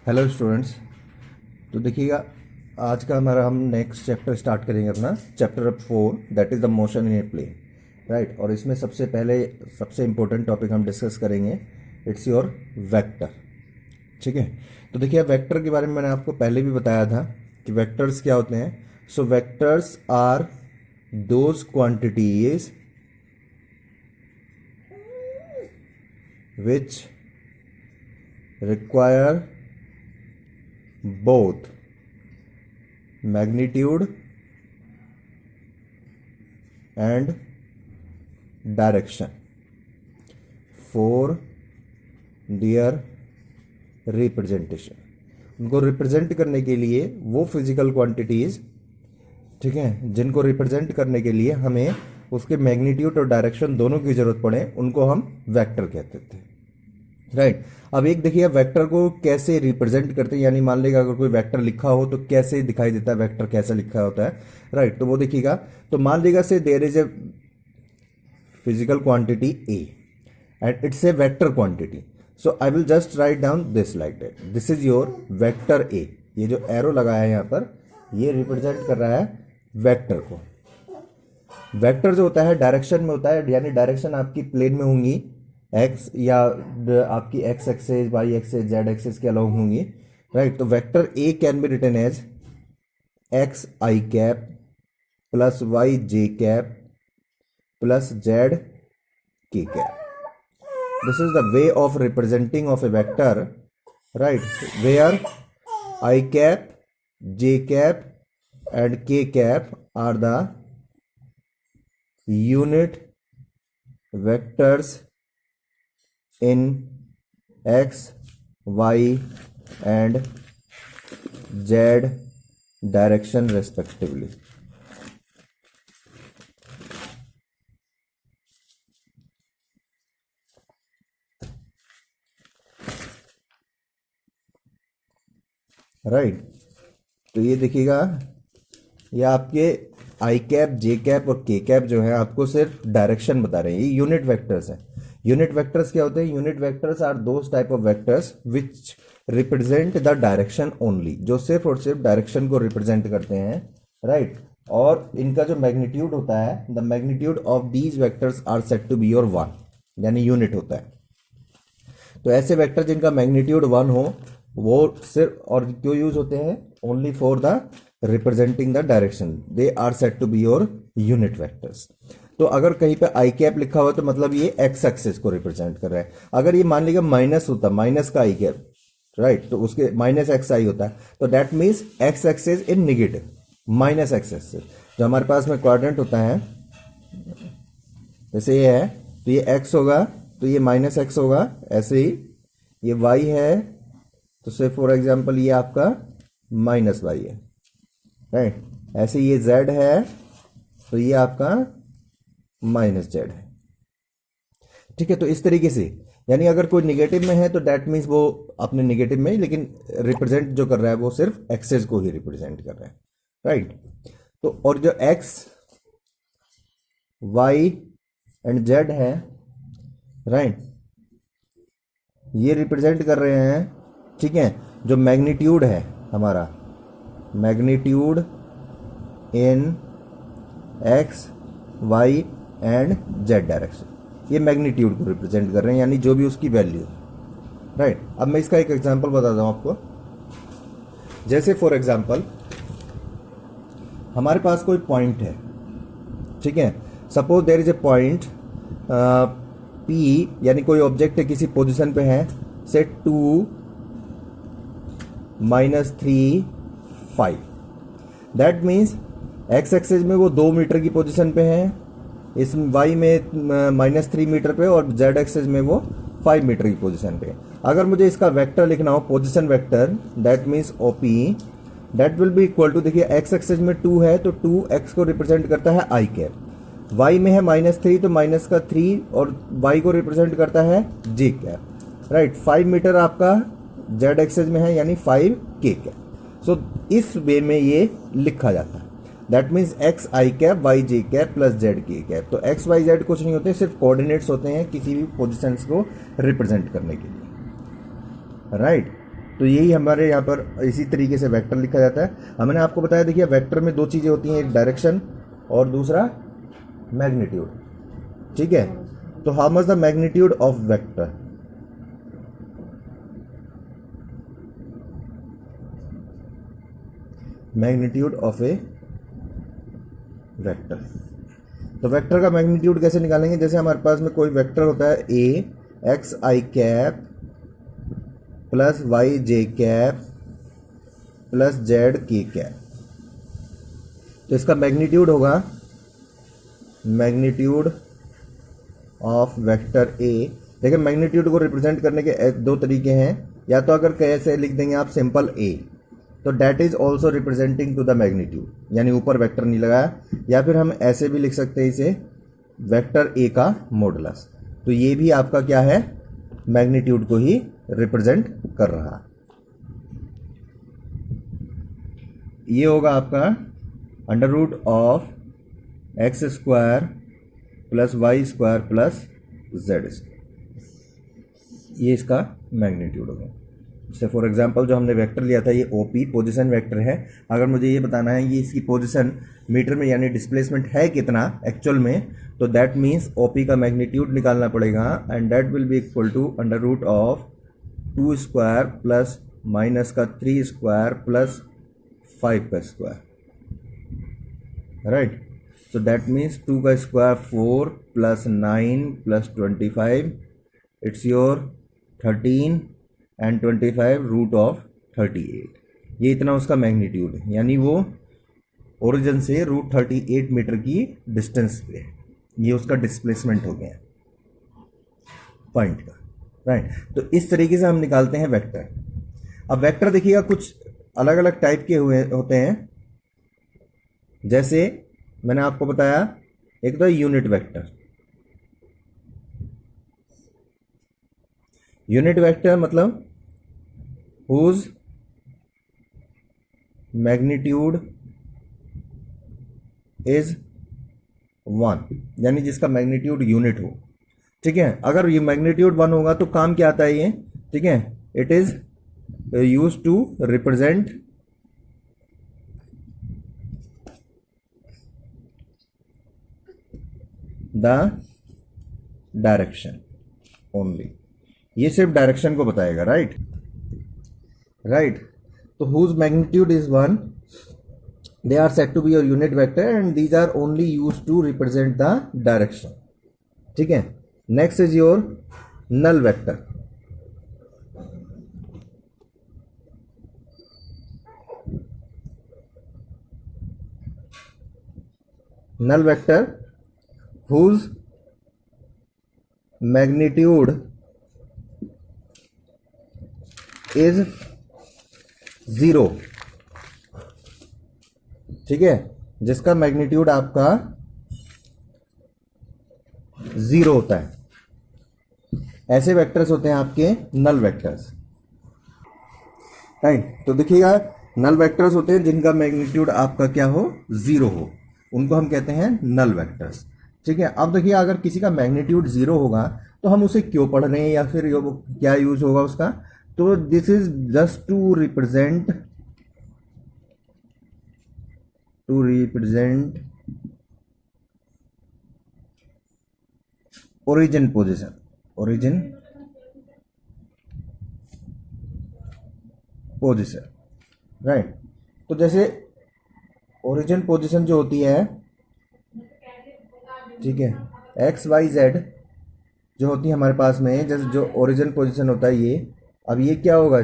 Hello students. तो देखिएगा, आज का हमारा हम नेक्स्ट चैप्टर स्टार्ट करेंगे, अपना chapter 4, that is the motion in a plane, right. और इसमें सबसे पहले सबसे इम्पोर्टेंट टॉपिक हम डिस्कस करेंगे, इट्स योर वेक्टर। ठीक है, तो देखिए वेक्टर के बारे में मैंने आपको पहले भी बताया था कि वेक्टर्स क्या होते हैं। So vectors are those quantities which require both magnitude and direction for their representation। उनको रिप्रेजेंट करने के लिए वो फिजिकल क्वांटिटीज, ठीक है, जिनको रिप्रेजेंट करने के लिए हमें उसके मैग्नीट्यूड और डायरेक्शन दोनों की जरूरत पड़े, उनको हम वेक्टर कहते थे, राइट। अब एक देखिए वेक्टर को कैसे रिप्रेजेंट करते हैं, यानी मान लीजिए अगर कोई वेक्टर लिखा हो तो कैसे दिखाई देता है, वेक्टर कैसे लिखा होता है, राइट। तो वो देखिएगा, तो मान लीजिएगा say there is a physical quantity A and it's a vector quantity. So I will just write down this like that, this is your vector A. ये जो एरो लगाया है यहाँ पर, ये रिप्रेजेंट कर रहा है वेक्टर को। वेक्टर जो होता है डायरेक्शन में होता है, यानी डायरेक्शन आपकी प्लेन में होंगी, एक्स या आपकी x axes, y axes, z axes के अलाउ होंगी, राइट। तो vector a can be written as x I cap plus Y J cap plus Z के cap. This is the way of representing of a vector, right, where i cap, j cap and k cap are the unit vectors in x, y and z direction respectively। Right, तो ये देखिएगा, ये आपके आई cap, j cap और के cap जो है आपको सिर्फ डायरेक्शन बता रहे हैं, ये यूनिट वेक्टर्स हैं। यूनिट वेक्टर्स क्या होते हैं? Unit vectors are those type of vectors which represent the direction only, जो सिर्फ और सिर्फ डायरेक्शन को रिप्रेजेंट करते हैं, राइट। और इनका जो मैग्नीट्यूड होता है, the magnitude of these vectors are said to be your 1, यानी यूनिट होता है। तो ऐसे वेक्टर जिनका मैग्नीट्यूड 1 हो, वो सिर्फ और क्यों यूज होते हैं? Only for the representing the direction, they are said to be your unit vectors. तो अगर कहीं पे आई कैप लिखा हुआ तो मतलब ये एक्स एक्सिस को रिप्रेजेंट कर रहा है। अगर ये मान लीजिए माइनस होता, माइनस का आई कैप, राइट, तो उसके माइनस एक्स आई होता है, तो that means x axis in negative, minus x axis. जो हमारे पास में क्वाड्रेंट होता है, जैसे ये है तो ये एक्स होगा, तो ये माइनस एक्स होगा। ऐसे ही ये वाई है, तो से फॉर एग्जाम्पल ये आपका माइनस वाई है, राइट। ऐसे ये जेड है, तो ये आपका माइनस जेड है, ठीक है। तो इस तरीके से, यानी अगर कोई निगेटिव में है तो दैट मीन्स वो अपने निगेटिव में, लेकिन रिप्रेजेंट जो कर रहा है वो सिर्फ एक्सेस को ही रिप्रेजेंट कर रहा है, राइट। तो और जो एक्स, वाई एंड जेड है, राइट, ये रिप्रेजेंट कर रहे हैं, ठीक है, जो मैग्नीट्यूड है हमारा, magnitude in X, Y and Z direction, ये मैग्नीट्यूड को रिप्रेजेंट कर रहे हैं, यानी जो भी उसकी वैल्यू है, राइट। अब मैं इसका एक एग्जांपल बताता हूं आपको। जैसे फॉर एग्जांपल हमारे पास कोई पॉइंट है, ठीक है, suppose there is a point P, यानी कोई ऑब्जेक्ट है किसी पोजीशन पे है, से 2 -3 5, दैट मीन्स एक्स एक्सिस में वो 2 मीटर की पोजीशन पे है, इस वाई में -3 मीटर पे, और जेड एक्सिस में वो 5 मीटर की पोजीशन पे। अगर मुझे इसका वेक्टर लिखना हो, position vector, that means OP, that will be equal to, देखिए एक्स एक्सिस में 2 है तो 2 एक्स को रिप्रेजेंट करता है आई कैप, वाई में है -3 तो माइनस का 3 और वाई को रिप्रेजेंट करता है जे कैप, राइट। 5 मीटर आपका जेड एक्सिस में है, यानी 5 के कैप। सो इस वे में ये लिखा जाता है, that means X I cap, Y J cap plus Z के कैप। तो एक्स वाई जेड कुछ नहीं होते, सिर्फ कोऑर्डिनेट्स होते हैं किसी भी पोजिशंस को रिप्रेजेंट करने के लिए। राइट। तो यही हमारे यहाँ पर इसी तरीके से वेक्टर लिखा जाता है। हमने आपको बताया, देखिए वेक्टर में दो चीज़ें होती हैं, एक डायरेक्शन और दूसरा मैग्नीट्यूड, ठीक है। तो how much the magnitude of vector, magnitude of a vector. तो वेक्टर का मैग्नीट्यूड कैसे निकालेंगे, जैसे हमारे पास में कोई वेक्टर होता है ए एक्स आई कैप प्लस वाई जे कैप प्लस जेड के कैप, तो इसका मैग्नीट्यूड होगा मैग्नीट्यूड ऑफ वेक्टर ए। देखिए मैग्नीट्यूड को रिप्रेजेंट करने के दो तरीके हैं, या तो अगर कैसे लिख देंगे आप सिंपल ए, तो that is also representing to the magnitude, यानी ऊपर वेक्टर नहीं लगाया, या फिर हम ऐसे भी लिख सकते हैं इसे वेक्टर ए का मॉडुलस। तो ये भी आपका क्या है, मैग्नीट्यूड को ही रिप्रेजेंट कर रहा। ये होगा आपका under root of X square plus Y square plus Z square, ये इसका मैग्नीट्यूड होगा। जैसे फॉर एग्जांपल जो हमने वेक्टर लिया था, ये ओपी पोजीशन वेक्टर है। अगर मुझे ये बताना है ये इसकी पोजीशन मीटर में यानी डिस्प्लेसमेंट है कितना एक्चुअल में, तो दैट मीन्स ओपी का मैग्नीट्यूड निकालना पड़ेगा, and that will be equal to under root of 2 square plus minus का 3 स्क्वायर प्लस 5 का square, right. So that means 2 का square 4 plus 9 plus 25, it's your 13 and 25 root of 38। ये इतना उसका magnitude है, यानी वो ओरिजिन से रूट 38 मीटर की डिस्टेंस पे है। ये उसका डिस्प्लेसमेंट हो गया पॉइंट का, राइट। तो इस तरीके से हम निकालते हैं वेक्टर। अब वेक्टर देखिएगा कुछ अलग अलग टाइप के होते हैं, जैसे मैंने आपको बताया एक तो यूनिट वेक्टर। यूनिट वेक्टर मतलब हुज मैग्नीट्यूड इज 1, यानी जिसका मैग्नीट्यूड यूनिट हो, ठीक है। अगर ये मैग्नीट्यूड 1 होगा तो काम क्या आता है ये, ठीक है, it is used to represent the direction only, ये सिर्फ डायरेक्शन को बताएगा, राइट राइट। तो whose magnitude is 1, they are said to be a unit vector and these are only used to represent the direction, ठीक है। next is your null vector। null vector whose magnitude is 0, ठीक है, जिसका magnitude आपका 0 होता है, ऐसे vectors होते हैं आपके नल वेक्टर्स, राइट। तो देखिएगा नल वेक्टर्स होते हैं जिनका मैग्नीट्यूड आपका क्या हो, 0 हो, उनको हम कहते हैं नल वेक्टर्स, ठीक है। अब देखिए अगर किसी का मैग्नीट्यूड 0 होगा तो हम उसे क्यों पढ़ रहे हैं या फिर क्या यूज होगा उसका, तो this is just to represent origin position, right. तो जैसे ओरिजिन पोजीशन जो होती है, ठीक है, एक्स वाई जेड जो होती है हमारे पास में, जैसे जो ओरिजिन पोजीशन होता है ये, अब ये क्या होगा,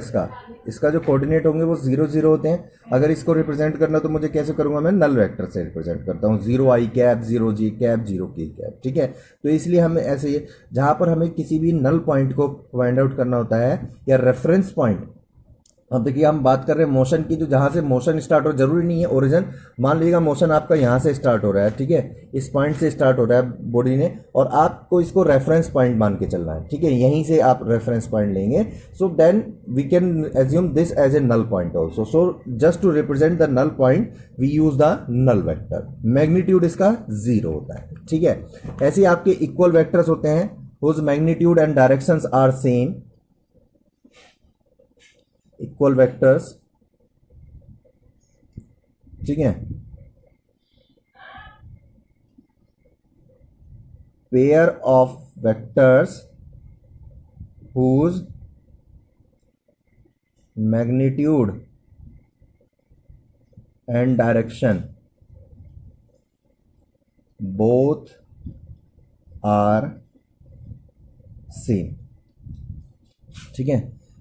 इसका जो कोऑर्डिनेट होंगे वो 0 0 होते हैं। अगर इसको रिप्रेजेंट करना तो मुझे कैसे करूंगा, मैं नल वेक्टर से रिप्रेजेंट करता हूँ, 0 आई कैप 0 जी कैप 0 के कैप, ठीक है। तो इसलिए हमें ऐसे जहां पर हमें किसी भी नल पॉइंट को फाइंड आउट करना होता है या रेफरेंस पॉइंट, अब देखिए हम बात कर रहे हैं मोशन की, जो जहां से मोशन स्टार्ट हो, जरूरी नहीं है ओरिजिन, मान लीजिएगा मोशन आपका यहां से स्टार्ट हो रहा है, ठीक है, इस पॉइंट से स्टार्ट हो रहा है बॉडी ने, और आपको इसको रेफरेंस पॉइंट मान के चलना है, ठीक है, यहीं से आप रेफरेंस पॉइंट लेंगे। So then we can assume this as a null point also. So just to represent the null point we use the null vector, magnitude इसका 0 होता है, ठीक है। ऐसे ही आपके इक्वल वेक्टर्स होते हैं whose magnitude and directions are same, equal vectors, ठीक है, pair of vectors whose magnitude and direction both are same, ठीक है,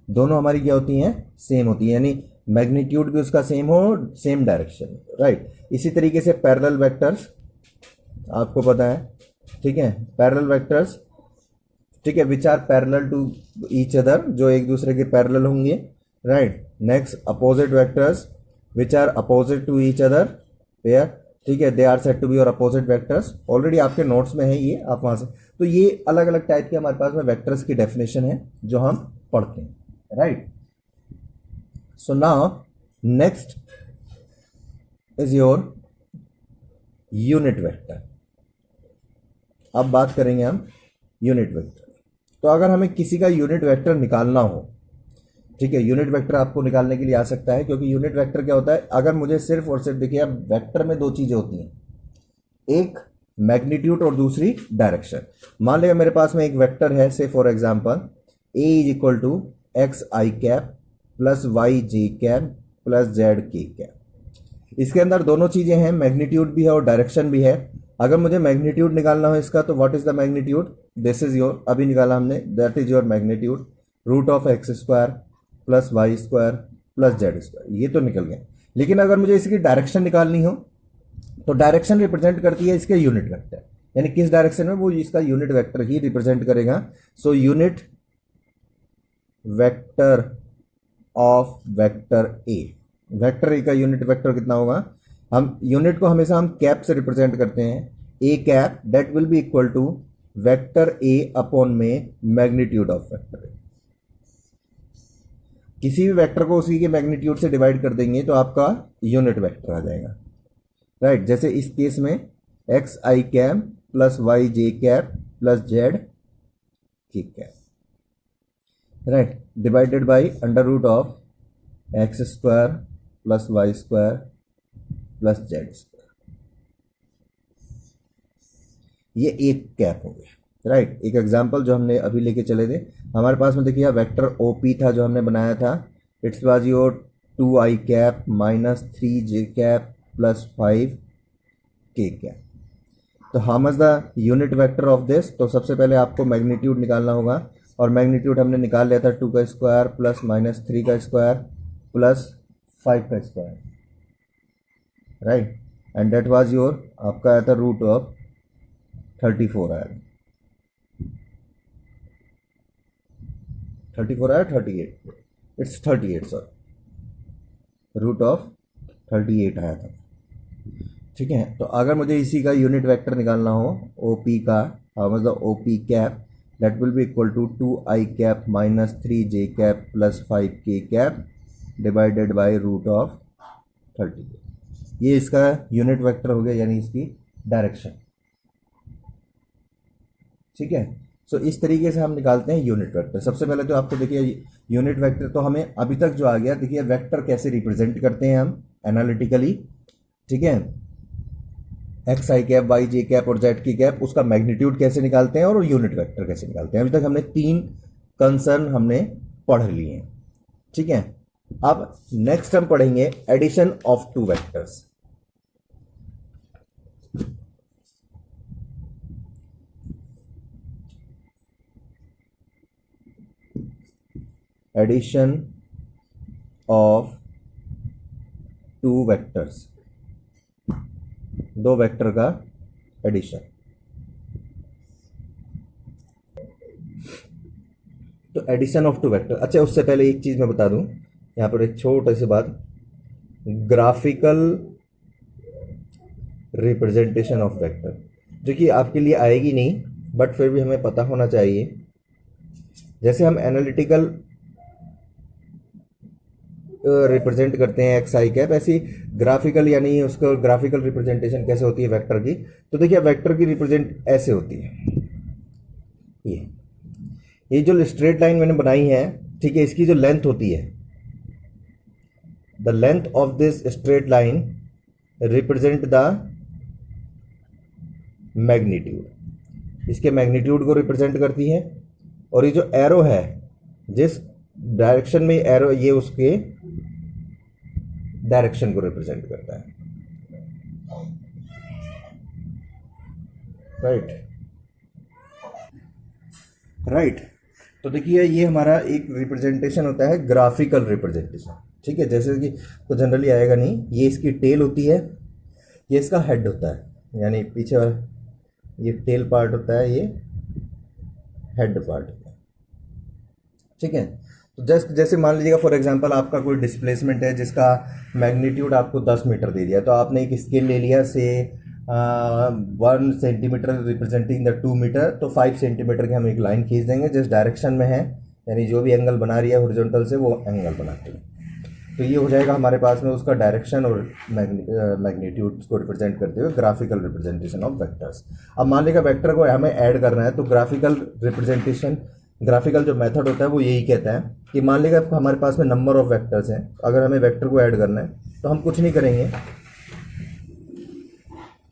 दोनों हमारी क्या होती हैं, सेम होती है, यानी मैग्नीट्यूड भी उसका सेम हो, सेम डायरेक्शन, राइट। इसी तरीके से पैरेलल वेक्टर्स आपको पता है, ठीक है, पैरेलल वेक्टर्स, ठीक है, which are parallel to each other, जो एक दूसरे के पैरेलल होंगे, right. Next opposite vectors which are opposite to each other pair, ठीक है, they are said to be और अपोजिट वेक्टर्स, ऑलरेडी आपके नोट्स में है ये, आप वहां से, तो ये अलग अलग टाइप के हमारे पास में वेक्टर्स की डेफिनेशन है जो हम पढ़ते हैं, right. So now next is your unit vector. अब बात करेंगे हम यूनिट वेक्टर। तो अगर हमें किसी का यूनिट वेक्टर निकालना हो, ठीक है, यूनिट वेक्टर आपको निकालने के लिए आ सकता है, क्योंकि यूनिट वेक्टर क्या होता है, अगर मुझे सिर्फ और सिर्फ, देखिए अब वेक्टर में दो चीजें होती हैं, एक मैग्नीट्यूड और दूसरी डायरेक्शन। मान लिया मेरे पास में एक वेक्टर है, say for example A is equal to X I cap plus Y J cap plus Z के कैप। इसके अंदर दोनों चीजें हैं, मैग्नीट्यूड भी है और डायरेक्शन भी है। अगर मुझे मैग्नीट्यूड निकालना हो इसका, तो what is the magnitude, this is your, अभी निकाला हमने, that is your magnitude, root of X square plus Y square plus Z square, ये तो निकल गया। लेकिन अगर मुझे इसकी डायरेक्शन निकालनी हो, तो डायरेक्शन रिप्रेजेंट करती है इसके यूनिट वेक्टर, यानी किस डायरेक्शन में, वो इसका यूनिट वेक्टर ही रिप्रेजेंट करेगा। So unit vector of vector A, vector ए का यूनिट वेक्टर कितना होगा, हम यूनिट को हमेशा हम कैप से रिप्रेजेंट करते हैं, a cap that will be equal to vector a upon में मैग्नीट्यूड ऑफ वेक्टर ए। किसी भी वेक्टर को उसी के मैग्नीट्यूड से डिवाइड कर देंगे तो आपका यूनिट वेक्टर आ जाएगा, राइट। जैसे इस केस में एक्स आई कैप प्लस वाई जे कैप प्लस जेड के cap, right, divided by under root of X square plus Y square plus Z square, ये एक कैप हो गया, राइट। एक एग्जांपल जो हमने अभी लेके चले थे, हमारे पास में देखिए वेक्टर ओपी था जो हमने बनाया था, it's was your 2i cap minus 3j cap plus 5k cap. तो how much the unit vector of this, तो सबसे पहले आपको मैग्नीट्यूड निकालना होगा, और मैग्नीट्यूड हमने निकाल लिया था 2 का स्क्वायर प्लस माइनस 3 का स्क्वायर प्लस 5 का square, right, and that was your, आपका आया था रूट ऑफ 34 आया, 34 आया, 38, इट्स 38 सॉरी, रूट ऑफ 38 आया था, ठीक है। तो अगर मुझे इसी का यूनिट वेक्टर निकालना हो OP का, how much the OP cap, that will be equal to 2i cap minus 3j cap plus 5k cap divided by root of 38, ये इसका यूनिट वेक्टर हो गया, यानी इसकी डायरेक्शन, ठीक है। सो इस तरीके से हम निकालते हैं यूनिट वेक्टर। सबसे पहले तो आपको देखिए यूनिट वेक्टर, तो हमें अभी तक जो आ गया, देखिए वेक्टर कैसे रिप्रेजेंट करते हैं हम एनालिटिकली, ठीक है, एक्स आई कैप वाई जे कैप और जेड की कैप, उसका मैग्नीट्यूड कैसे निकालते हैं और यूनिट वेक्टर कैसे निकालते हैं। अभी तक हमने 3 कंसर्न हमने पढ़ लिए हैं, ठीक है। अब नेक्स्ट हम पढ़ेंगे addition of 2 vectors. Addition of 2 vectors, 2 vector का एडिशन। तो एडिशन ऑफ 2 वेक्टर, अच्छा उससे पहले एक चीज मैं बता दूं, यहां पर एक छोटी सी बात, ग्राफिकल रिप्रेजेंटेशन ऑफ वेक्टर, जो कि आपके लिए आएगी नहीं, बट फिर भी हमें पता होना चाहिए। जैसे हम एनालिटिकल रिप्रेजेंट करते हैं एक्स आई कैप, ऐसी ग्राफिकल, यानी उसको ग्राफिकल रिप्रेजेंटेशन कैसे होती है वेक्टर की, तो देखिए वेक्टर की रिप्रेजेंट ऐसे होती है, ये जो स्ट्रेट लाइन मैंने बनाई है, ठीक है, इसकी जो लेंथ होती है, the length of this straight line represent the magnitude, इसके मैग्नीट्यूड को रिप्रेजेंट करती है। और ये जो एरो है, जिस डायरेक्शन में एरो, ये उसके डायरेक्शन को रिप्रेजेंट करता है। राइट। तो देखिए ये हमारा एक रिप्रेजेंटेशन होता है, ग्राफिकल रिप्रेजेंटेशन। ठीक है, जैसे कि तो जनरली आएगा नहीं, ये इसकी टेल होती है, ये इसका हेड होता है, यानी पीछे वाला ये टेल पार्ट होता है, ये हेड पार्ट होता है। ठीक है, तो जस्ट जैसे मान लीजिएगा फॉर एग्जांपल आपका कोई डिस्प्लेसमेंट है जिसका मैग्नीट्यूड आपको 10 मीटर दे दिया, तो आपने एक स्केल ले लिया से 1 सेंटीमीटर रिप्रेजेंटिंग द 2 मीटर, तो 5 सेंटीमीटर की हम एक लाइन खींच देंगे जिस डायरेक्शन में है, यानी जो भी एंगल बना रही है हॉरिजॉन्टल से, वो एंगल बनाते हैं। तो ये हो जाएगा हमारे पास में उसका डायरेक्शन और मैग्नीट्यूड को रिप्रेजेंट करते हुए ग्राफिकल रिप्रेजेंटेशन ऑफ वेक्टर्स। अब मान लीजिए वेक्टर को हमें ऐड करना है, तो ग्राफिकल रिप्रेजेंटेशन, ग्राफिकल जो मेथड होता है वो यही कहता है कि मान लीजिए हमारे पास में नंबर ऑफ वेक्टर्स हैं, अगर हमें वेक्टर को ऐड करना है तो हम कुछ नहीं करेंगे।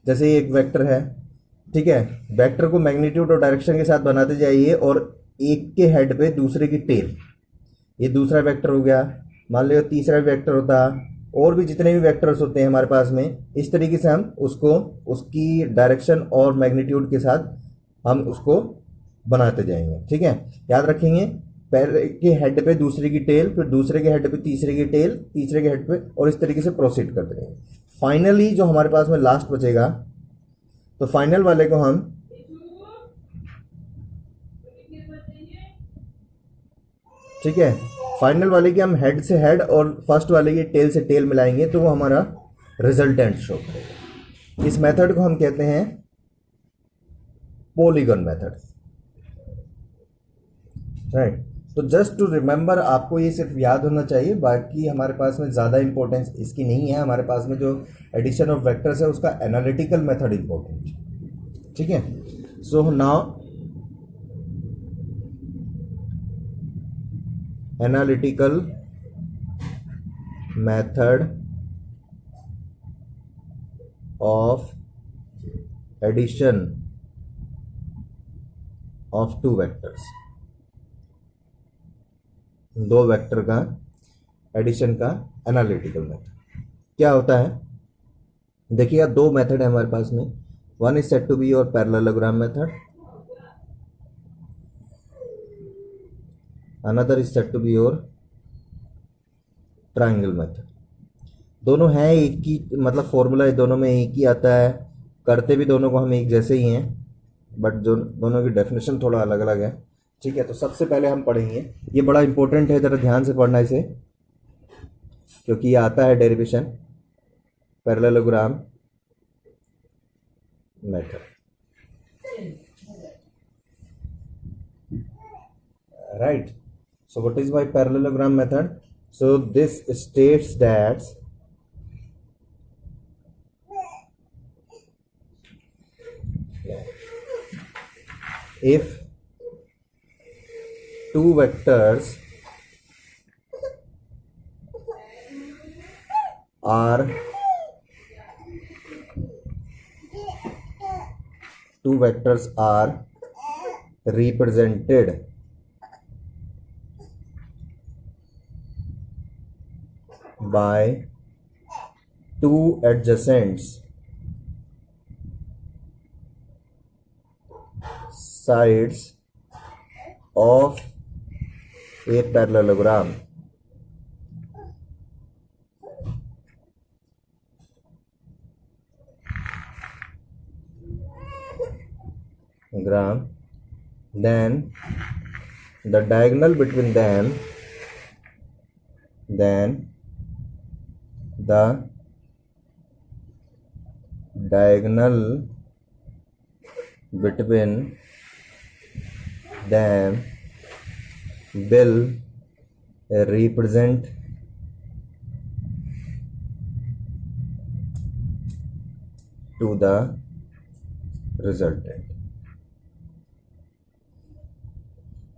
जैसे एक वेक्टर है, ठीक है, वेक्टर को मैग्नीट्यूड और डायरेक्शन के साथ बनाते जाइए और एक के हेड पे दूसरे की टेल, ये दूसरा वेक्टर हो गया। मान लो तीसरा वेक्टर होता, और भी जितने भी वेक्टर्स होते हैं हमारे पास में, इस तरीके से हम उसको उसकी डायरेक्शन और मैग्नीट्यूड के साथ हम उसको बनाते जाएंगे। ठीक है, याद रखेंगे, पहले के हेड पे दूसरे की टेल, फिर दूसरे के हेड पे तीसरे की टेल, तीसरे के हेड पे, और इस तरीके से प्रोसीड करते रहेंगे। फाइनली जो हमारे पास में लास्ट बचेगा, तो फाइनल वाले को हम ठीक है, फाइनल वाले की हम हेड से हेड और फर्स्ट वाले की टेल से टेल मिलाएंगे, तो वो हमारा रिजल्टेंट शो करेगा। इस मेथड को हम कहते हैं पॉलीगन मेथड। राइट। तो जस्ट टू रिमेंबर, आपको ये सिर्फ याद होना चाहिए, बाकी हमारे पास में ज़्यादा इंपॉर्टेंस इसकी नहीं है। हमारे पास में जो एडिशन ऑफ वेक्टर्स है उसका एनालिटिकल मेथड इंपॉर्टेंट है। ठीक है, so now analytical method of addition of two vectors, दो वेक्टर का एडिशन का एनालिटिकल मेथड क्या होता है। देखिए दो मेथड है हमारे पास में, one is said to be your parallelogram method, another is said to be your triangle method. दोनों हैं एक ही, मतलब फॉर्मूला दोनों में एक ही आता है, करते भी दोनों को हम एक जैसे ही हैं, बट जो दोनों की डेफिनेशन थोड़ा अलग अलग है। ठीक है, तो सबसे पहले हम पढ़ेंगे, ये बड़ा इंपॉर्टेंट है, ज़रा ध्यान से पढ़ना इसे, क्योंकि ये आता है derivation, parallelogram method. Right, so what is my parallelogram method? So this states that if two vectors are represented by two adjacent sides of a parallelogram, then the diagonal between them, the diagonal between them will represent to the resultant।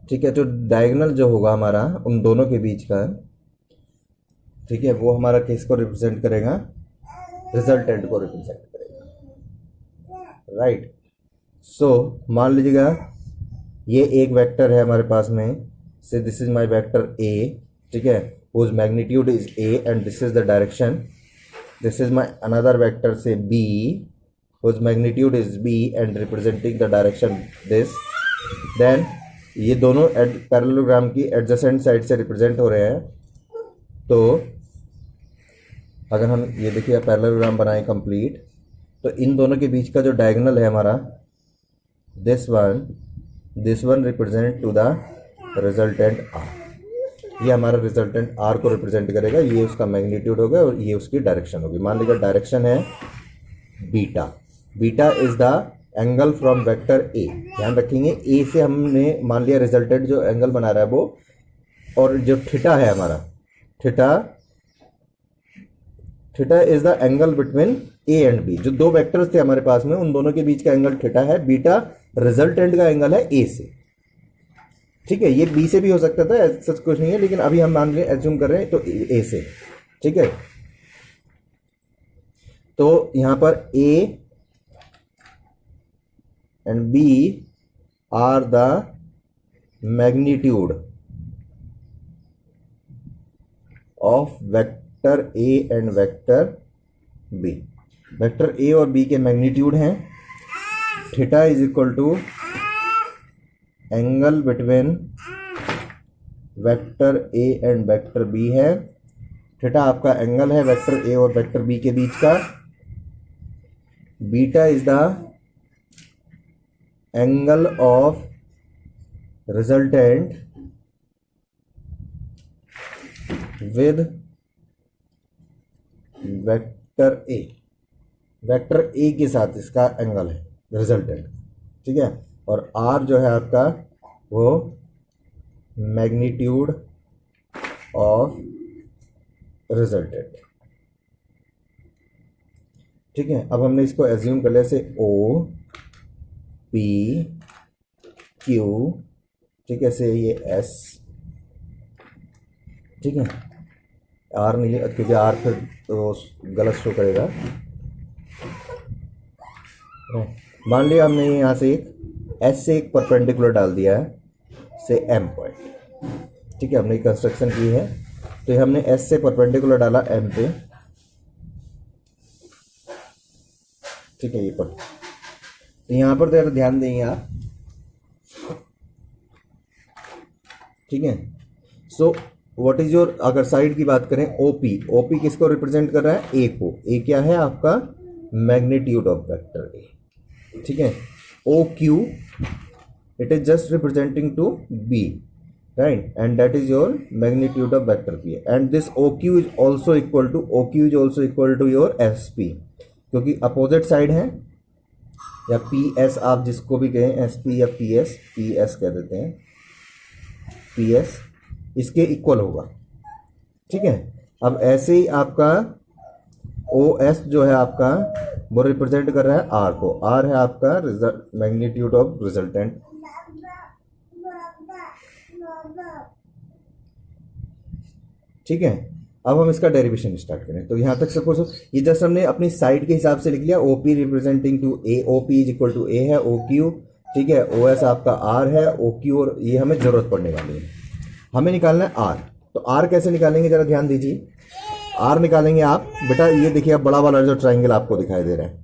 ठीक है, तो diagonal जो होगा हमारा उन दोनों के बीच का, ठीक है, वो हमारा किसको रिप्रेजेंट करेगा, रिजल्टेंट को रिप्रेजेंट करेगा, राइट। सो मान लीजिएगा ये एक वेक्टर है हमारे पास में, से this is my vector A, ठीक है, whose magnitude is a and this is the direction. This is my another vector say b, whose magnitude is b and representing the direction this. Then ये दोनों parallelogram की adjacent side से represent हो रहे हैं। तो अगर हम ये देखिए पैरेललोग्राम बनाए कंप्लीट, तो इन दोनों के बीच का जो डायगोनल है हमारा, this one represent to the resultant R, ये हमारा रिजल्टेंट आर को रिप्रेजेंट करेगा, ये उसका मैग्नीट्यूड होगा और ये उसकी डायरेक्शन होगी। मान लीजिए डायरेक्शन है beta, beta is the angle from vector A, ध्यान रखेंगे ए से हमने मान लिया रिजल्टेंट जो एंगल बना रहा है वो, और जो थीटा है हमारा, theta is the angle between A and B, जो दो वेक्टर्स थे हमारे पास में उन दोनों के बीच का एंगल थीटा है, बीटा रिजल्टेंट का एंगल है ए से, ठीक है, ये बी से भी हो सकता था, सच कुछ नहीं है, लेकिन अभी हम मान रहे एज्यूम कर रहे हैं तो ए से, ठीक है। तो यहां पर A and B are the magnitude of vector A and vector B. Vector A और बी के मैग्नीट्यूड हैं, theta is equal to angle between vector A and vector B है, थीटा आपका एंगल है वेक्टर ए और vector B के बीच का, beta is the angle of resultant with vector A, vector A के साथ इसका एंगल है रिजल्टेंट, ठीक है, और आर जो है आपका वो मैग्नीट्यूड ऑफ रिजल्टेंट, ठीक है। अब हमने इसको एज्यूम कर लिया से ओ पी क्यू, ठीक है, से ये एस, ठीक है, आर नहीं है क्योंकि आर फिर तो गलत शो करेगा। मान लिया हमने यहाँ से एक एस से एक परपेंडिकुलर डाल दिया है से एम पॉइंट, ठीक है, हमने कंस्ट्रक्शन की है, तो हमने एस से परपेंडिकुलर डाला एम पे, ठीक है, ये पर, तो यहाँ पर तो ध्यान देंगे आप, ठीक है। सो व्हाट इज योर, अगर साइड की बात करें ओपी, ओपी किसको रिप्रेजेंट कर रहा है, ए को, ए क्या है आपका मैग्नीट्यूड ऑफ वेक्टर ए, ठीक है। O Q it is just representing to B, right, and that is your magnitude of vector P, and this O Q is also equal to your S P, क्योंकि opposite side है, या P S आप जिसको भी कहें, S P या P S कह देते हैं, पी एस इसके इक्वल होगा, ठीक है। अब ऐसे ही आपका ओ एस जो है आपका वो रिप्रेजेंट कर रहा है आर को, आर है आपका मैग्नीट्यूड ऑफ रिजल्टेंट, ठीक है। अब हम इसका डेरिवेशन स्टार्ट करें, तो यहां तक सपोज ये जस्ट हमने अपनी साइड के हिसाब से लिख लिया, OP representing to a, OP is equal to a है, ओ क्यू, ठीक है, ओ एस आपका आर है, ओ क्यू, और ये हमें जरूरत पड़ने वाली है, हमें निकालना है आर। तो आर कैसे निकालेंगे जरा ध्यान दीजिए, आर निकालेंगे आप बेटा, ये देखिए आप बड़ा वाला जो ट्राइंगल आपको दिखाई दे रहा है,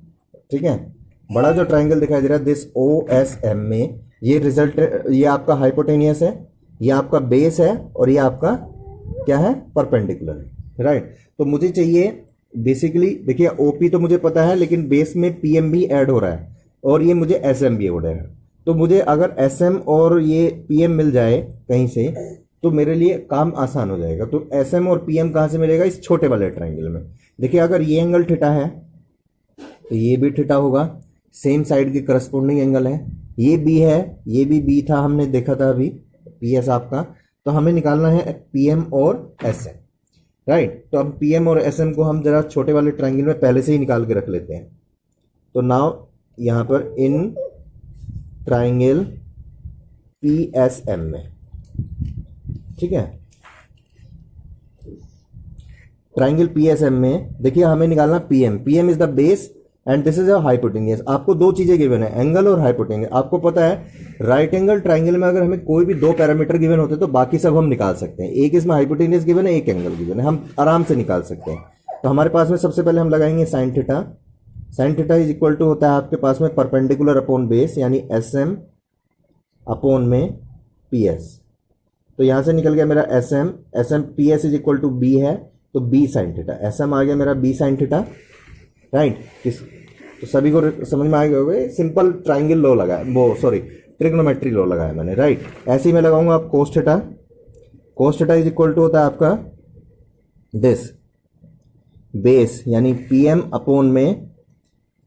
ठीक है, बड़ा जो ट्राइंगल दिखाई दे रहा है दिस ओ एस एम में, ये रिजल्ट, ये आपका हाइपोटेनियस है, ये आपका बेस है, और ये आपका क्या है, परपेंडिकुलर है, राइट। तो मुझे चाहिए बेसिकली, देखिए ओपी तो मुझे पता है, लेकिन बेस में पीएम भी ऐड हो रहा है, और ये मुझे एसएम भी हो रहा है, तो मुझे अगर एसएम और ये पीएम मिल जाए कहीं से तो मेरे लिए काम आसान हो जाएगा। तो एसएम और पीएम कहाँ से मिलेगा, इस छोटे वाले ट्राइंगल में। देखिए अगर ये एंगल थीटा है तो ये भी थीटा होगा, सेम साइड के करस्पॉन्डिंग एंगल है, ये बी है, ये भी बी था, हमने देखा था अभी पी एस आपका, तो हमें निकालना है पीएम और एसएम, राइट। तो अब पीएम और एसएम को हम जरा छोटे वाले ट्राइंगल में पहले से ही निकाल के रख लेते हैं। तो नाउ यहाँ पर इन ट्राइंगल पीएसएम में, ठीक है, ट्राइंगल पीएसएम में देखिए हमें निकालना PM, PM is the base and this is a hypotenuse. आपको दो चीजें गिवन है, एंगल और हाइपोटेन्यूज। आपको पता है राइट एंगल ट्राइंगल में अगर हमें कोई भी दो पैरामीटर गिवन होते तो बाकी सब हम निकाल सकते हैं। एक इसमें हाइपोटेन्यूज गिवन है, एक एंगल गिवन है, हम आराम से निकाल सकते हैं। तो हमारे पास में सबसे पहले हम लगाएंगे sine theta. Sine theta is equal to होता है आपके पास में परपेंडिकुलर अपॉन बेस यानी एस एम अपॉन में पी एस। तो यहां से निकल गया मेरा S M P S is equal to b है, तो b sine theta. S M आ गया मेरा बी साइन थीटा, राइट। तो सभी को समझ में आ गया होगा, सिंपल ट्राइंगल लॉ लगाया, वो सॉरी ट्रिग्नोमेट्री लॉ लगाया मैंने, राइट। ऐसे ही मैं लगाऊंगा आप cos theta. Cos theta is equal to होता है आपका दिस बेस यानी पीएम अपॉन में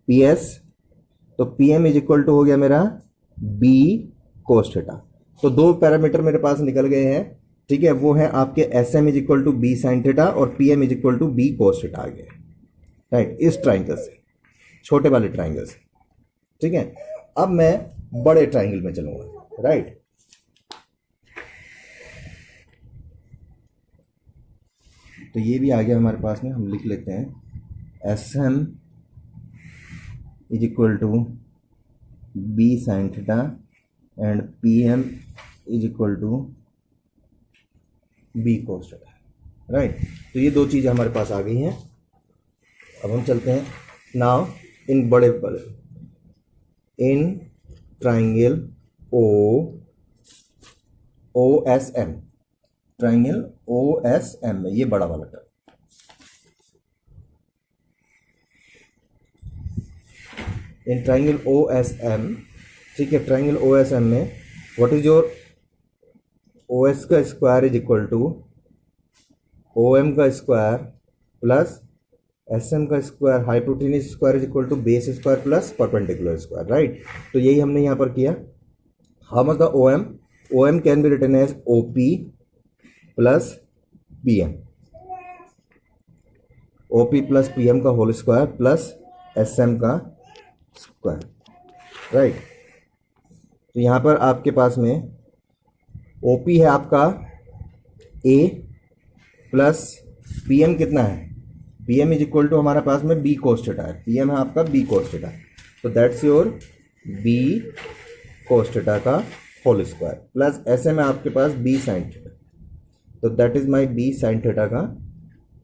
पीएस। तो पीएम इज इक्वल टू हो गया मेरा बी कोस थीटा। तो दो पैरामीटर मेरे पास निकल गए हैं, ठीक है। वो है आपके S M is equal to B sine theta और PM is equal to B cos theta आ गया, राइट। इस ट्राइंगल से, छोटे वाले ट्राइंगल से, ठीक है। अब मैं बड़े ट्राइंगल में चलूंगा, राइट। तो ये भी आ गया हमारे पास में, हम लिख लेते हैं S M is equal to B sine theta and P M is equal to B cos theta, right. तो ये दो चीज़ें हमारे पास आ गई हैं। अब हम चलते हैं नाउ इन बड़े in triangle O S M, triangle O S M में, ये बड़ा वाला term. In triangle O S M, ठीक है। ट्राइंगल ओ एस एम में what is your O S का square is equal to O M का स्क्वायर प्लस एस एम का square, hypotenuse square is equal to base square plus perpendicular square, right. तो यही हमने यहां पर किया। How much the O M? O M can be written as O P plus P M, O P plus P M का whole square plus S M का square, right. तो यहां पर आपके पास में ओ पी है आपका ए प्लस पी एम कितना है? P M is equal to हमारे पास में बी कोस थीटा है, पी एम है आपका बी कोस थीटा। तो that's your b cos theta का whole square plus S M है आपके पास बी साइन थीटा। तो that is my b sine theta का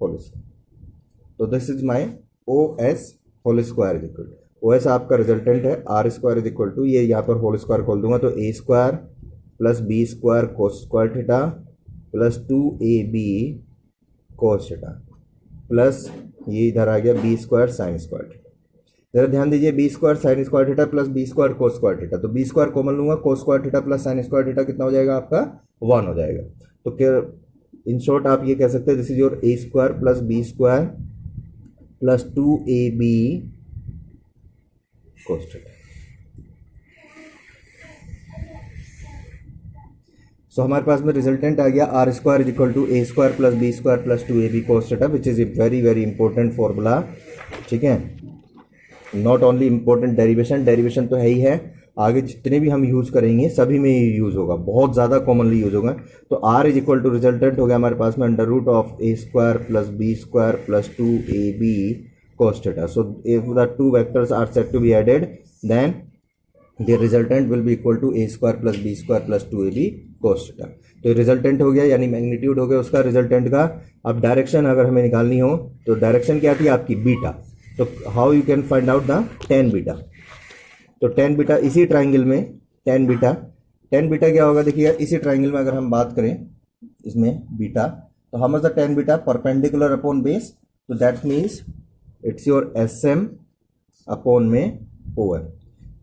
होल स्क्वायर। तो this is my O S whole square is equal to, O S आपका resultant है, R square is equal to, ये यहाँ पर होल स्क्वायर खोल दूंगा तो a square plus B square cos square theta plus 2ab cos theta plus ये इधर आ गया b square sine square theta. जरा ध्यान दीजिए, b square sine square theta plus B square cos square theta, तो बी स्क्वायर कॉमन लूंगा, cos square theta plus sine square theta कितना हो जाएगा आपका? 1 हो जाएगा। तो क्या इन शॉर्ट आप ये कह सकते हैं this is your a square plus B square plus 2ab cos theta. So हमारे पास में रिजल्टेंट आ गया R square is equal to A square plus B square plus 2ab cos theta, which is a very very important formula, ठीक है। Not only important derivation तो है ही है, आगे जितने भी हम यूज करेंगे सभी में ये यूज होगा, बहुत ज़्यादा कॉमनली यूज होगा। तो R is equal to resultant हो गया हमारे पास में under root of A square plus B square plus 2ab cos theta. So if the two vectors are set to be added then the resultant will be equal to A square plus B square plus 2ab cos theta. तो resultant हो गया यानी magnitude हो गया उसका resultant का। अब direction अगर हमें निकालनी हो तो डायरेक्शन क्या थी आपकी? बीटा। तो how you can find out the tan beta? तो टेन बीटा इसी ट्राइंगल में टेन बीटा क्या होगा देखिएगा, इसी ट्राइंगल में अगर हम बात करें इसमें बीटा, तो how much the tan beta? Perpendicular upon base, तो that means it's your S M upon में ओ एम।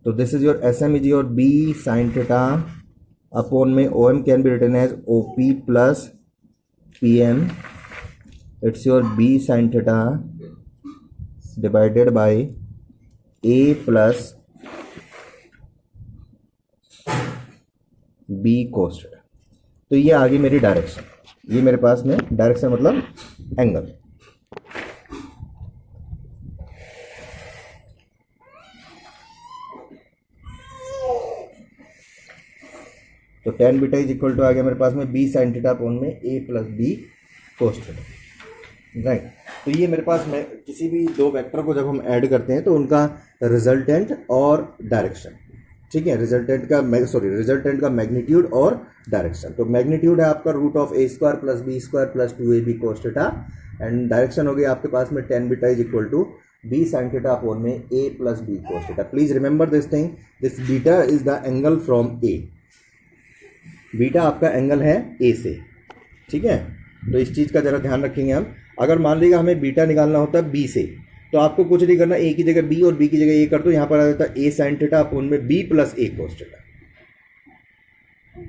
तो this is your S M is your b sine theta upon में O M can be written as O P plus P M, it's your b sine theta divided by a plus b cos theta. तो ये आ गई मेरी direction, ये मेरे पास में direction मतलब एंगल। तो tan beta is equal to आ गया मेरे पास में बी साइन थीटा अपॉन में a plus b cos theta. Right. तो ये मेरे पास मैं किसी भी दो वेक्टर को जब हम ऐड करते हैं तो उनका रिजल्टेंट और डायरेक्शन, ठीक है, रिजल्टेंट का मैग्नीट्यूड और डायरेक्शन। तो मैग्नीट्यूड है आपका root of A square plus B square plus 2ab cos theta, and direction हो गई आपके पास में tan beta is equal to b sin theta upon में a plus b cos theta. Please remember this thing, this beta is the angle from a, beta आपका angle है a से, ठीक है। तो इस चीज़ का जरा ध्यान रखेंगे हम। अगर मान लीजिए हमें बीटा निकालना होता है b से, तो आपको कुछ नहीं करना, a की जगह b और b की जगह a कर दो, यहाँ पर आ जाता है a sin थीटा अपॉन में b plus a cos theta,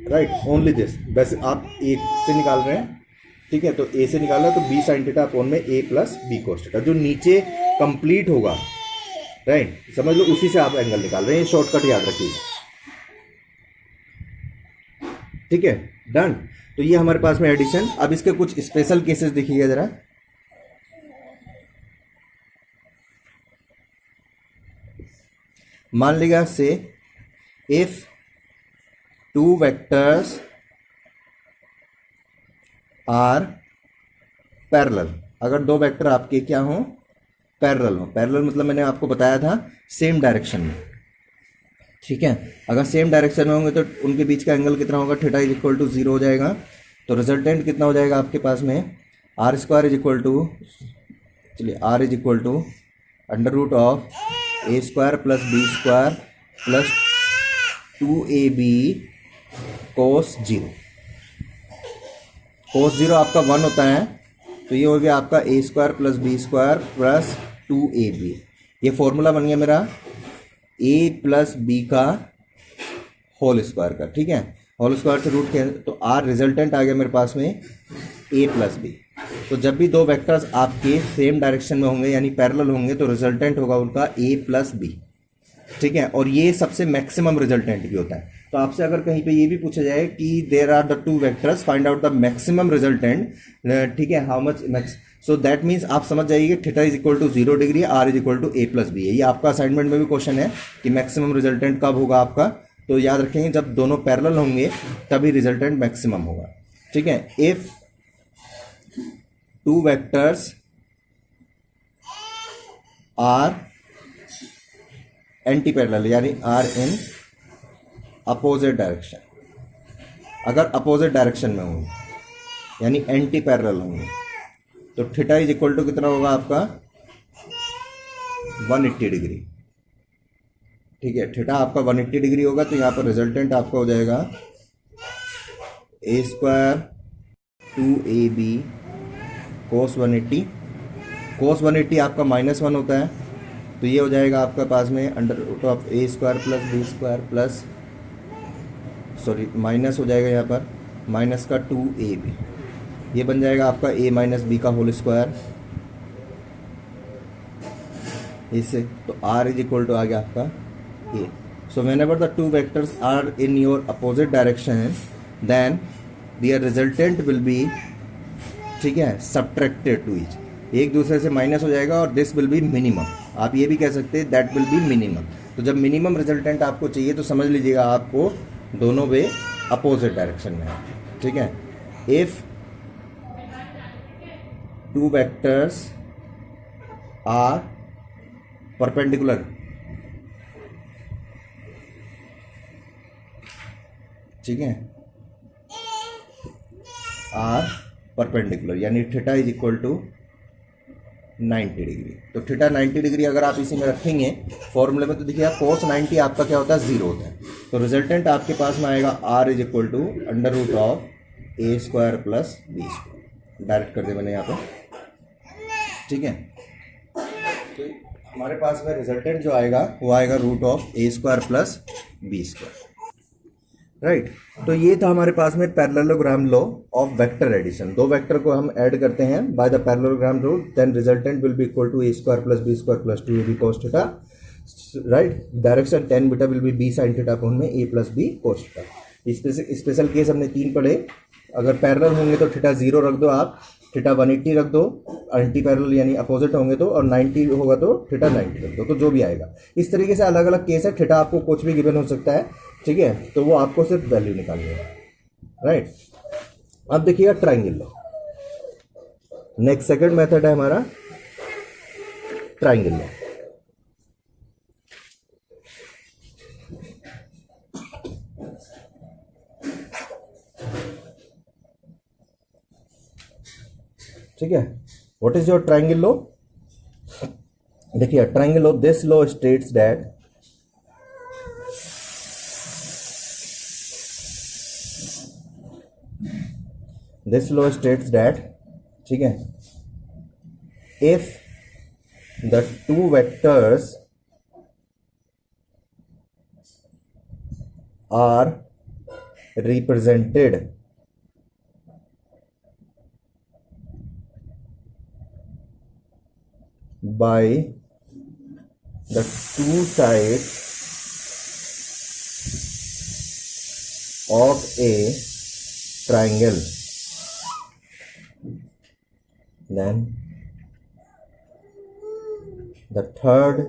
right, only this. वैसे आप a से निकाल रहे हैं, ठीक है, तो a से निकालना तो b sin थीटा अपॉन में a plus b cos theta, जो नीचे कंप्लीट होगा, राइट, समझ लो, उसी से आप एंगल निकाल रहे हैं। शॉर्टकट याद रखिए, ठीक है, डन। तो ये हमारे पास में एडिशन। अब इसके कुछ स्पेशल केसेस देखिएगा जरा। मान लीजिए से if two vectors are parallel, अगर दो वेक्टर आपके क्या हो, पैरेलल हो। पैरेलल मतलब मैंने आपको बताया था सेम डायरेक्शन में, ठीक है। अगर सेम डायरेक्शन में होंगे तो उनके बीच का एंगल कितना होगा, थीटा इज इक्वल टू 0 हो जाएगा। तो रिजल्टेंट कितना हो जाएगा आपके पास में, R square is equal to, चलिए R is equal to under root of A square plus B square plus 2ab cos 0। Cos 0 आपका 1 होता है, तो ये हो गया आपका a square plus B square plus 2ab। ये फॉर्मूला बन गया मेरा a प्लस बी का होल स्क्वायर का, ठीक है। होल स्क्वायर से रूट के, तो आर रिजल्टेंट आ गया मेरे पास में a प्लस बी। तो जब भी दो वेक्टर्स आपके सेम डायरेक्शन में होंगे यानी पैरेलल होंगे तो रिजल्टेंट होगा उनका a प्लस बी, ठीक है। और ये सबसे मैक्सिमम रिजल्टेंट भी होता है। तो आपसे अगर कहीं पे ये भी पूछा जाए कि there are the two vectors, find out the maximum resultant, ठीक है, how much max, so that means आप समझ जाइए theta is equal to 0 degree, R is equal to a plus B है। ये आपका असाइनमेंट में भी क्वेश्चन है कि मैक्सिमम रिजल्टेंट कब होगा आपका, तो याद रखेंगे जब दोनों पैरेलल होंगे तभी रिजल्टेंट मैक्सिमम होगा, ठीक है। If two vectors are anti parallel यानी आर इन अपोजिट डायरेक्शन, अगर अपोजिट डायरेक्शन में होंगे यानी एंटी पैरेलल होंगे तो थीटा इज इक्वल टू कितना होगा आपका 180 डिग्री, ठीक है। थीटा आपका 180 डिग्री होगा, तो यहाँ पर रिजल्टेंट आपका हो जाएगा ए स्क्वायर 2ab कोस 180। कोस 180 आपका -1 होता है, तो ये हो जाएगा आपका पास में under root of A square plus B square plus, sorry minus हो जाएगा यहाँ पर माइनस का 2ab, ये बन जाएगा आपका a माइनस बी का होल स्क्वायर इससे। तो r इज इक्वल टू आ गया आपका a। So whenever the two vectors are in your opposite direction then their resultant will be, ठीक है, सब्ट्रैक्टेड टू ईच, एक दूसरे से माइनस हो जाएगा और दिस विल बी मिनिमम। आप ये भी कह सकते हैं दैट विल बी मिनिमम। तो जब मिनिमम रिजल्टेंट आपको चाहिए तो समझ लीजिएगा आपको दोनों वे अपोजिट डायरेक्शन में है, ठीक है। If two vectors are perpendicular, ठीक है, आर परपेंडिकुलर यानी theta is equal to 90 degree. तो थीटा 90 डिग्री अगर आप इसी में रखेंगे फॉर्मूले में, तो देखिए कोस 90 आपका क्या होता है, 0 होता है। तो रिजल्टेंट आपके पास में आएगा R is equal to under root of A square plus B square, direct कर दे मैंने यहाँ पर, ठीक है। तो हमारे पास में रिजल्टेंट जो आएगा वो आएगा root of A square plus B square, right. तो ये था हमारे पास में parallelogram law of vector addition. दो वेक्टर को हम ऐड करते हैं by the parallelogram rule, then resultant will be equal to A square plus B square plus 2ab cos theta, right. Direction tan beta will be b sin theta upon में a plus b cos theta. Special case हमने 3 पढ़े। अगर parallel होंगे तो theta 0 रख दो, आप theta 180 रख दो, एंटी पैरेलल यानी अपोजिट होंगे तो, और 90 होगा तो थीटा 90 रख दो, तो जो भी आएगा। इस तरीके से अलग अलग केस है। थीटा आपको कुछ भी गिवन हो सकता है, ठीक है, तो वो आपको सिर्फ वैल्यू निकालनी है, राइट। अब देखिएगा triangle law. Next second method है हमारा ट्राइंगल लॉ। ठीक है, what is your triangle law? देखिए triangle law, this law states that ठीक है, if the two vectors are represented by the two sides of a triangle, then the third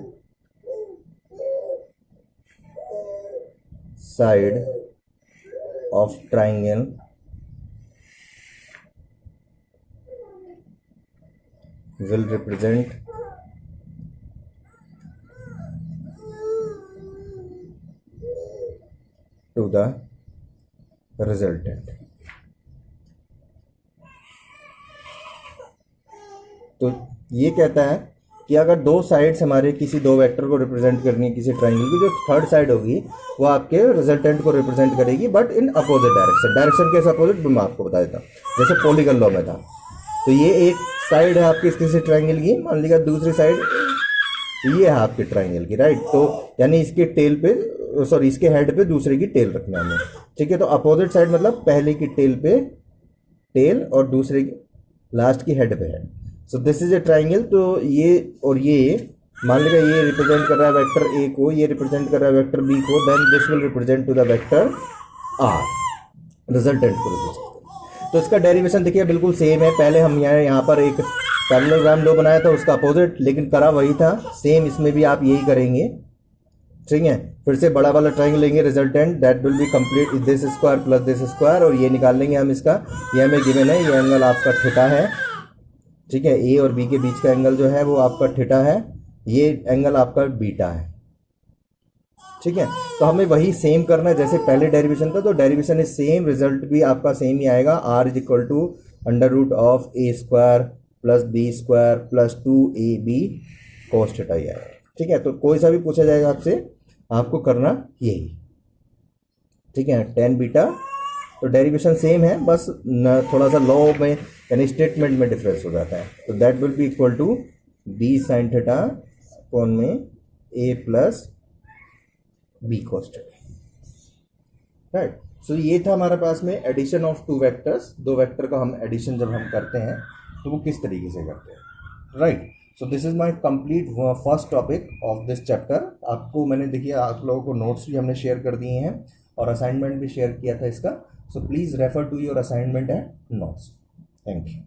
side of triangle will represent to the resultant। तो ये कहता है कि अगर दो साइड्स हमारे किसी दो वेक्टर को रिप्रेजेंट करनी है किसी ट्राइंगल की, जो थर्ड साइड होगी वो आपके रिजल्टेंट को रिप्रेजेंट करेगी, but in opposite direction. Direction के अपोजिट मैं आपको बता देता हूँ। जैसे पॉलीगन लॉ में था, तो ये एक साइड है आपकी किसी ट्राइंगल की, मान लीजिए दूसरी साइड ये है आपके ट्राइंगल की, राइट। तो यानी इसके टेल पे, सॉरी इसके हेड पे दूसरे की टेल रखना है हमें, ठीक है। तो अपोजिट साइड मतलब पहले की टेल पे टेल और दूसरे की लास्ट की हेड पे head. So this is a triangle. तो ये और ये मान लीजिए ये रिप्रेजेंट कर रहा है वेक्टर ए को, ये रिप्रेजेंट कर रहा है वेक्टर बी को, then this will represent to the vector R, resultant को रिप्रेजेंट। तो इसका डेरिवेशन देखिए बिल्कुल सेम है। पहले हम यहाँ पर एक पैरेललोग्राम लॉ बनाया था उसका अपोजिट, लेकिन करा वही था। सेम इसमें भी आप यही करेंगे, ठीक है। फिर से बड़ा वाला ट्राइंगल लेंगे, resultant that will B complete this square plus this square, और ये निकाल लेंगे हम इसका। ये हमें गिवन है, ये एंगल आपका थीटा है, ठीक है। ए और बी के बीच का एंगल जो है वो आपका थीटा है, ये एंगल आपका बीटा है, ठीक है। तो हमें वही सेम करना है जैसे पहले डेरिवेशन था। तो डेरिवेशन इज सेम, रिजल्ट भी आपका सेम ही आएगा। R is equal to under root of A square plus B square plus 2ab cos theta ही आएगा, ठीक है। तो कोई सा भी पूछा जाएगा आपसे, आपको करना यही, ठीक है, tan बीटा। तो डेरिवेशन सेम है, बस थोड़ा सा लॉ में यानी स्टेटमेंट में डिफरेंस हो जाता है। तो that will be equal to B sine theta कौन में a plus b cos theta, right. So ये था हमारे पास में एडिशन ऑफ टू वेक्टर्स। दो वेक्टर का हम एडिशन जब हम करते हैं तो वो किस तरीके से करते हैं, right. So this is my complete first topic of this chapter. आपको मैंने देखिए आप लोगों को नोट्स भी हमने शेयर कर दिए हैं और असाइनमेंट भी शेयर किया था इसका। So please refer to your assignment and notes. Thank you.